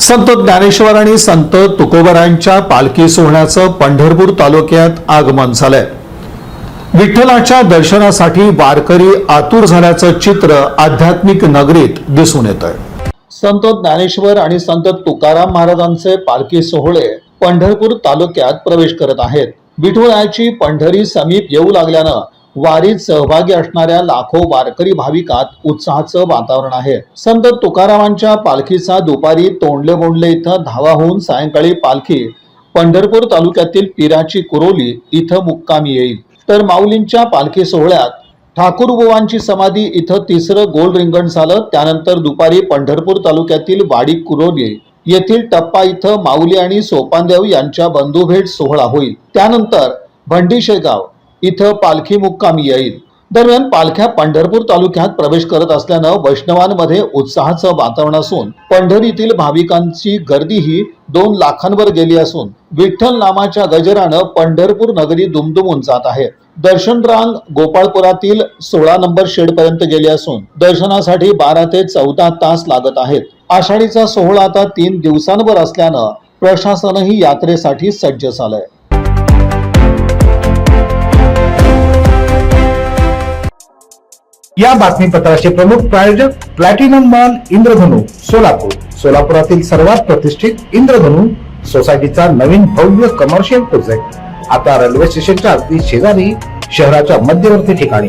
संत ज्ञानेश्वर आणि संत तुकोबरायांच्या पालखी सोहळ्याचं पंढरपूर तालुक्यात आगमन झालंय। विठ्ठलाच्या दर्शनासाठी वारकरी आतुर झाल्याचं चित्र आध्यात्मिक नगरीत दिसून येतंय। संत ज्ञानेश्वर आणि संत तुकाराम महाराजांचे पालखी सोहळे पंढरपूर तालुक्यात प्रवेश करत आहेत। विठुरायाची पंढरी समीप येऊ लागल्यानं वारीत सहभागी असणाऱ्या लाखो वारकरी भाविकात उत्साहाचं वातावरण आहे। संत तुकारामांच्या पालखीचा दुपारी तोंडले बोंडले इथं धावा होऊन सायंकाळी पालखी पंढरपूर तालुक्यातील पिराची कुरोली इथं मुक्कामी येईल। तर माऊलींच्या पालखी सोहळ्यात ठाकूरबुवांची समाधी इथं तिसरं गोल रिंगण झालं। त्यानंतर दुपारी पंढरपूर तालुक्यातील वाडी कुरोली येथील टप्पा इथं माऊली आणि सोपानदेव यांच्या बंधुभेट सोहळा होईल। त्यानंतर भंडीशेगाव इथं पालखी मुक्कामी येईल। दरम्यान पालख्या पंढरपूर तालुक्यात प्रवेश करत असल्यानं वैष्णवांमध्ये उत्साहाचं वातावरण असून पंढरीतील भाविकांची गर्दीही 2 लाखांवर गेली असून विठ्ठल नामाच्या गजरानं पंढरपूर नगरी दुमदुमून जात आहे। दर्शन रांग गोपाळपुरातील 16 नंबर शेड पर्यंत गेली असून दर्शनासाठी 12 ते 14 तास लागत आहेत। आषाढीचा सोहळा आता 3 दिवसांवर असल्यानं प्रशासनही यात्रेसाठी सज्ज झालंय। या बातमीपत्राचे प्रमुख प्रायोजक प्लॅटिनम मॉल इंद्रधनु सोलापूर। सोलापुरातील सर्वात प्रतिष्ठित इंद्रधनु सोसायटीचा नवीन भव्य कमर्शियल प्रोजेक्ट आता रेल्वे स्टेशनच्या अगदी शेजारी शहराच्या मध्यवर्ती ठिकाणी।